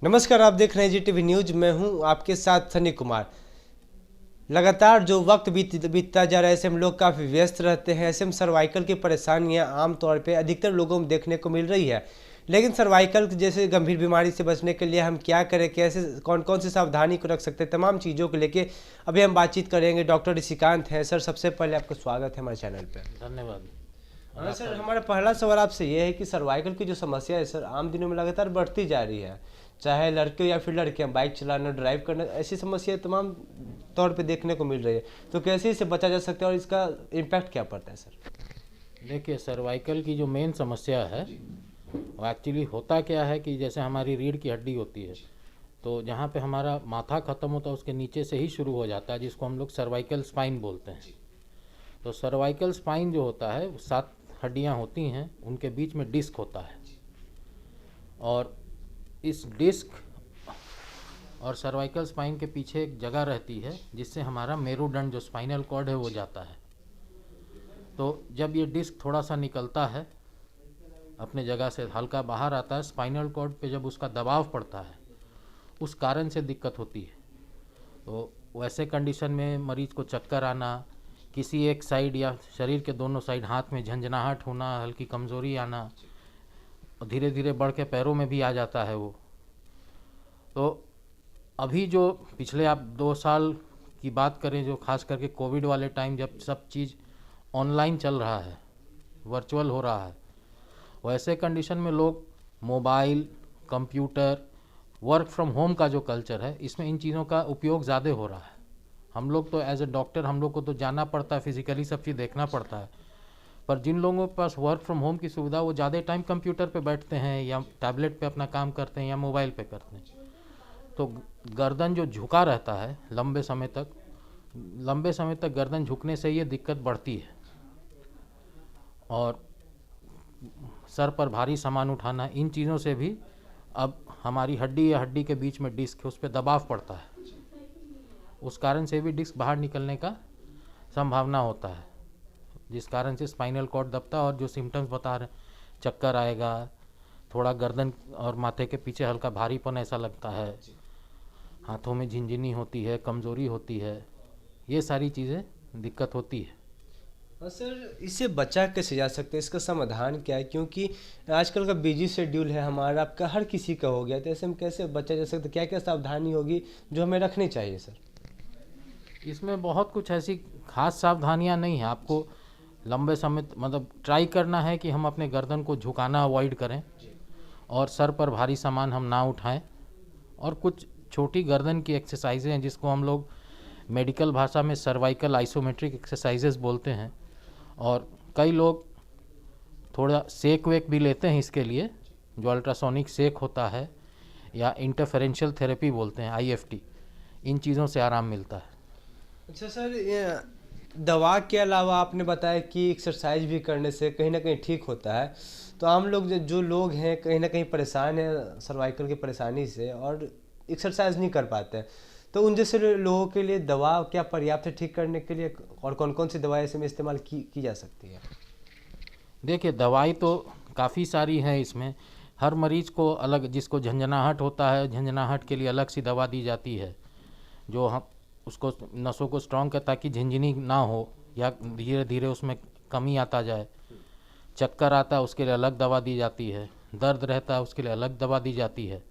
नमस्कार, आप देख रहे हैं जीटीवी न्यूज। मैं हूं आपके साथ सनी कुमार। लगातार जो वक्त बीतता जा रहा है, ऐसे हम लोग काफ़ी व्यस्त रहते हैं। ऐसे में सर्वाइकल की परेशानियां आमतौर पे अधिकतर लोगों में देखने को मिल रही है। लेकिन सर्वाइकल जैसे गंभीर बीमारी से बचने के लिए हम क्या करें, कैसे कौन कौन सी सावधानी को रख सकते हैं, तमाम चीज़ों को लेके अभी हम बातचीत करेंगे। डॉक्टर ऋषिकांत हैं। सर, सबसे पहले आपका स्वागत है हमारे चैनल पर। धन्यवाद। हाँ सर, हमारा पहला सवाल आपसे ये है कि सर्वाइकल की जो समस्या है सर, आम दिनों में लगातार बढ़ती जा रही है। चाहे लड़के या फिर लड़कियां, बाइक चलाना, ड्राइव करना, ऐसी समस्या तमाम तौर पे देखने को मिल रही है। तो कैसे इससे बचा जा सकता है और इसका इम्पैक्ट क्या पड़ता है सर? देखिए, सर्वाइकल की जो मेन समस्या है वो एक्चुअली होता क्या है कि जैसे हमारी रीढ़ की हड्डी होती है, तो जहाँ पे हमारा माथा ख़त्म होता है उसके नीचे से ही शुरू हो जाता है, जिसको हम लोग सर्वाइकल स्पाइन बोलते हैं। तो सर्वाइकल स्पाइन जो होता है, 7 हड्डियाँ होती हैं, उनके बीच में डिस्क होता है। और इस डिस्क और सर्वाइकल स्पाइन के पीछे एक जगह रहती है जिससे हमारा मेरुदंड जो स्पाइनल कॉर्ड है वो जाता है। तो जब ये डिस्क थोड़ा सा निकलता है, अपने जगह से हल्का बाहर आता है, स्पाइनल कॉर्ड पे जब उसका दबाव पड़ता है, उस कारण से दिक्कत होती है। तो वैसे कंडीशन में मरीज को चक्कर आना, किसी एक साइड या शरीर के दोनों साइड हाथ में झंझनाहट होना, हल्की कमज़ोरी आना, और धीरे धीरे बढ़ के पैरों में भी आ जाता है वो। तो अभी जो पिछले आप 2 साल की बात करें, जो खास करके कोविड वाले टाइम जब सब चीज़ ऑनलाइन चल रहा है, वर्चुअल हो रहा है, वैसे कंडीशन में लोग mobile, computer, work from home का जो कल्चर है, इसमें इन चीज़ों का उपयोग ज़्यादा हो रहा है। हम लोग तो एज ए डॉक्टर, हम लोग को तो जाना पड़ता है, फिजिकली सब चीज़ देखना पड़ता है। पर जिन लोगों के पास वर्क फ्रॉम होम की सुविधा, वो ज़्यादा टाइम कंप्यूटर पे बैठते हैं या टैबलेट पे अपना काम करते हैं या मोबाइल पे करते हैं। तो गर्दन जो झुका रहता है लंबे समय तक गर्दन झुकने से ये दिक्कत बढ़ती है। और सर पर भारी सामान उठाना, इन चीज़ों से भी अब हमारी हड्डी या हड्डी के बीच में डिस्क है, उस पर दबाव पड़ता है, उस कारण से भी डिस्क बाहर निकलने का संभावना होता है, जिस कारण से स्पाइनल कॉर्ड दबता है। और जो सिम्टम्स बता रहे, चक्कर आएगा, थोड़ा गर्दन और माथे के पीछे हल्का भारीपन ऐसा लगता है, हाथों में झिनझिनी होती है, कमज़ोरी होती है, ये सारी चीज़ें दिक्कत होती है। हाँ सर, इससे बचा कैसे जा सकते हैं, इसका समाधान क्या है? क्योंकि आजकल का बिजी शेड्यूल है हमारा, आपका हर किसी का हो गया, तो ऐसे में कैसे बचा जा सकता है? क्या क्या सावधानी होगी जो हमें रखनी चाहिए सर? इसमें बहुत कुछ ऐसी खास सावधानियां नहीं हैं। आपको लंबे समय मतलब ट्राई करना है कि हम अपने गर्दन को झुकाना अवॉइड करें, और सर पर भारी सामान हम ना उठाएं। और कुछ छोटी गर्दन की एक्सरसाइजें हैं जिसको हम लोग मेडिकल भाषा में सर्वाइकल आइसोमेट्रिक एक्सरसाइजेस बोलते हैं। और कई लोग थोड़ा सेक वेक भी लेते हैं इसके लिए, जो अल्ट्रासोनिक सेक होता है या इंटरफेरेंशियल थेरेपी बोलते हैं, IFT। इन चीज़ों से आराम मिलता है। अच्छा सर, ये दवा के अलावा आपने बताया कि एक्सरसाइज भी करने से कहीं ना कहीं ठीक होता है। तो आम लोग जो लोग हैं कहीं ना कहीं परेशान हैं सर्वाइकल की परेशानी से और एक्सरसाइज नहीं कर पाते हैं, तो उन जैसे लोगों के लिए दवा क्या पर्याप्त है ठीक करने के लिए? और कौन कौन सी दवाएं ऐसे में इस्तेमाल की जा सकती है? देखिए, दवाई तो काफ़ी सारी है इसमें। हर मरीज़ को अलग, जिसको झंझनाहट होता है, झंझनाहट के लिए अलग सी दवा दी जाती है, जो हम उसको नसों को स्ट्रॉन्ग कर, ताकि झिंझनी ना हो या धीरे धीरे उसमें कमी आता जाए। चक्कर आता है, उसके लिए अलग दवा दी जाती है। दर्द रहता है, उसके लिए अलग दवा दी जाती है।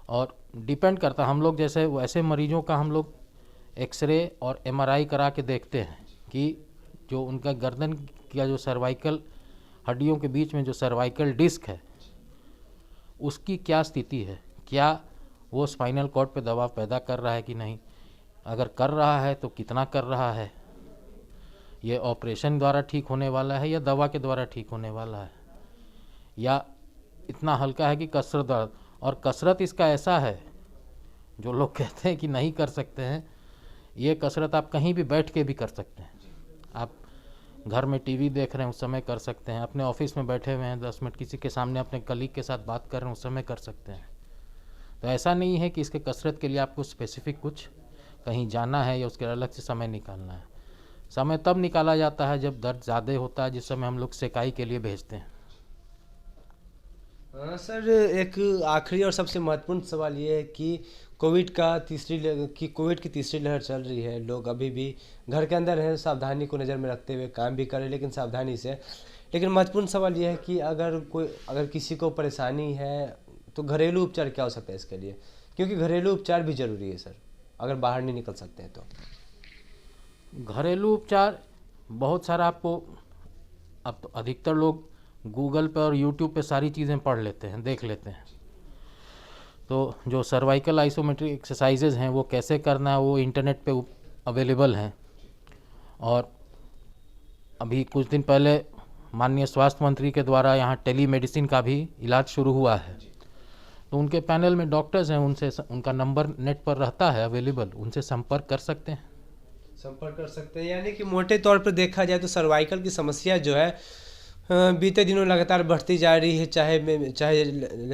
और डिपेंड करता है, हम लोग जैसे वैसे मरीजों का हम लोग एक्सरे और MRI करा के देखते हैं कि जो उनका गर्दन का जो सर्वाइकल हड्डियों के बीच में जो सर्वाइकल डिस्क है, उसकी क्या स्थिति है, क्या वो स्पाइनल कॉर्ड पे दबाव पैदा कर रहा है कि नहीं। अगर कर रहा है तो कितना कर रहा है, ये ऑपरेशन द्वारा ठीक होने वाला है या दवा के द्वारा ठीक होने वाला है, या इतना हल्का है कि कसरत द्वारा। और कसरत इसका ऐसा है, जो लोग कहते हैं कि नहीं कर सकते हैं, ये कसरत आप कहीं भी बैठ के भी कर सकते हैं। आप घर में टीवी देख रहे हैं उस समय कर सकते हैं, अपने ऑफिस में बैठे हुए हैं 10 मिनट किसी के सामने अपने कलीग के साथ बात कर रहे हैं उस समय कर सकते हैं। तो ऐसा नहीं है कि इसके कसरत के लिए आपको स्पेसिफिक कुछ कहीं जाना है या उसके अलग से समय निकालना है। समय तब निकाला जाता है जब दर्द ज़्यादा होता है, जिस समय हम लोग सेकाई के लिए भेजते हैं। हाँ सर, एक आखिरी और सबसे महत्वपूर्ण सवाल ये है कि कोविड की तीसरी लहर चल रही है। लोग अभी भी घर के अंदर हैं, सावधानी को नज़र में रखते हुए काम भी करें, लेकिन सावधानी से। लेकिन महत्वपूर्ण सवाल ये है कि अगर किसी को परेशानी है तो घरेलू उपचार क्या हो सकता है इसके लिए, क्योंकि घरेलू उपचार भी ज़रूरी है सर, अगर बाहर नहीं निकल सकते हैं तो। घरेलू उपचार बहुत सारा आपको, अब तो अधिकतर लोग गूगल पे और यूट्यूब पे सारी चीज़ें पढ़ लेते हैं, देख लेते हैं। तो जो सर्वाइकल आइसोमेट्रिक एक्सरसाइजेज हैं वो कैसे करना है वो इंटरनेट पे अवेलेबल हैं। और अभी कुछ दिन पहले माननीय स्वास्थ्य मंत्री के द्वारा यहाँ टेलीमेडिसिन का भी इलाज शुरू हुआ है। तो उनके पैनल में डॉक्टर्स हैं, उनका नंबर नेट पर रहता है अवेलेबल, उनसे संपर्क कर सकते हैं। यानी कि मोटे तौर पर देखा जाए तो सर्वाइकल की समस्या जो है बीते दिनों लगातार बढ़ती जा रही है, चाहे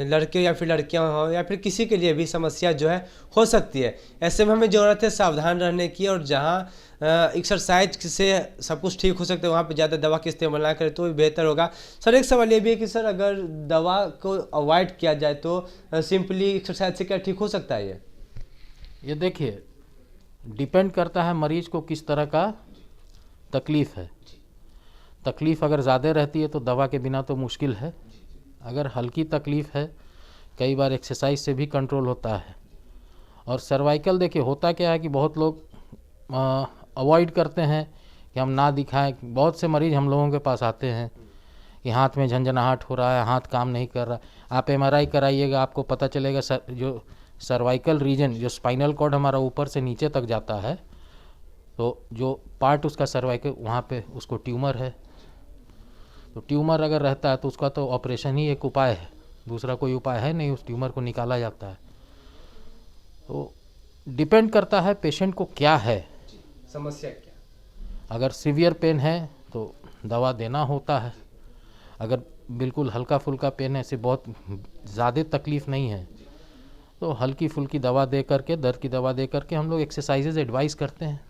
लड़के या फिर लड़कियां हों या फिर किसी के लिए भी समस्या जो है हो सकती है। ऐसे में हमें ज़रूरत है सावधान रहने की, और जहां एक्सरसाइज से सब कुछ ठीक हो सकता है वहां पे ज़्यादा दवा का इस्तेमाल ना करें तो भी बेहतर होगा। सर एक सवाल ये भी है कि सर अगर दवा को अवॉइड किया जाए तो सिंपली एक्सरसाइज से क्या ठीक हो सकता है? ये देखिए, डिपेंड करता है मरीज को किस तरह का तकलीफ़ है। तकलीफ़ अगर ज़्यादा रहती है तो दवा के बिना तो मुश्किल है। अगर हल्की तकलीफ़ है कई बार एक्सरसाइज से भी कंट्रोल होता है। और सर्वाइकल देखिए होता क्या है कि बहुत लोग अवॉइड करते हैं कि हम ना दिखाएं। बहुत से मरीज़ हम लोगों के पास आते हैं कि हाथ में झंझनाहट हो रहा है, हाथ काम नहीं कर रहा। आप MRI कराइएगा, आपको पता चलेगा जो सर्वाइकल रीजन, जो स्पाइनल कॉर्ड हमारा ऊपर से नीचे तक जाता है, तो जो पार्ट उसका सर्वाइकल वहाँ पे उसको ट्यूमर है। तो ट्यूमर अगर रहता है तो उसका तो ऑपरेशन ही एक उपाय है, दूसरा कोई उपाय है नहीं, उस ट्यूमर को निकाला जाता है। तो डिपेंड करता है पेशेंट को क्या है, समस्या क्या। अगर सीवियर पेन है तो दवा देना होता है। अगर बिल्कुल हल्का फुल्का पेन है, ऐसे बहुत ज़्यादा तकलीफ़ नहीं है, तो हल्की फुल्की दवा दे करके, दर्द की दवा दे करके हम लोग एक्सरसाइजेज एडवाइस करते हैं।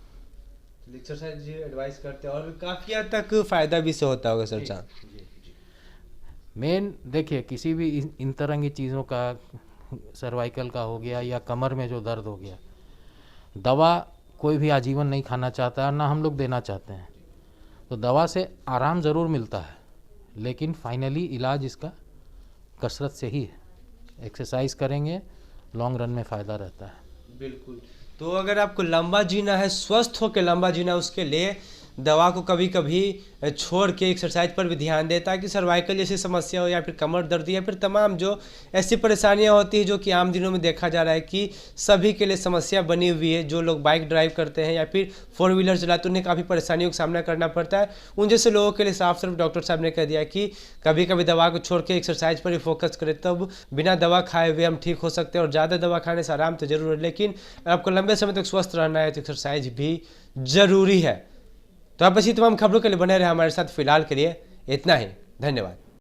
एक्सरसाइज एडवाइस करते हैं और काफ़ी हद तक फ़ायदा भी से होता होगा सर। चाँद मेन देखिए, किसी भी इन तरह की चीज़ों का, सर्वाइकल का हो गया या कमर में जो दर्द हो गया, दवा कोई भी आजीवन नहीं खाना चाहता है, ना हम लोग देना चाहते हैं। तो दवा से आराम ज़रूर मिलता है, लेकिन फाइनली इलाज इसका कसरत से ही है। एक्सरसाइज करेंगे लॉन्ग रन में फ़ायदा रहता है। बिल्कुल। तो अगर आपको लंबा जीना है, स्वस्थ होकर लंबा जीना, उसके लिए दवा को कभी कभी छोड़ के एक्सरसाइज पर भी ध्यान दें, ताकि सर्वाइकल जैसी समस्या हो या फिर कमर दर्द या फिर तमाम जो ऐसी परेशानियां होती हैं जो कि आम दिनों में देखा जा रहा है कि सभी के लिए समस्या बनी हुई है। जो लोग बाइक ड्राइव करते हैं या फिर 4 व्हीलर चलाते हैं उन्हें काफ़ी परेशानियों का सामना करना पड़ता है। उन जैसे लोगों के लिए साफ सिर्फ डॉक्टर साहब ने कह दिया कि कभी कभी दवा को छोड़ के एक्सरसाइज पर ही फोकस करें, तब बिना दवा खाए हुए हम ठीक हो सकते हैं। और ज़्यादा दवा खाने से आराम तो जरूर है, लेकिन आपको लंबे समय तक स्वस्थ रहना है तो एक्सरसाइज भी ज़रूरी है। तो आप इसी तमाम खबरों के लिए बने रहे हमारे साथ। फिलहाल के लिए इतना ही, धन्यवाद।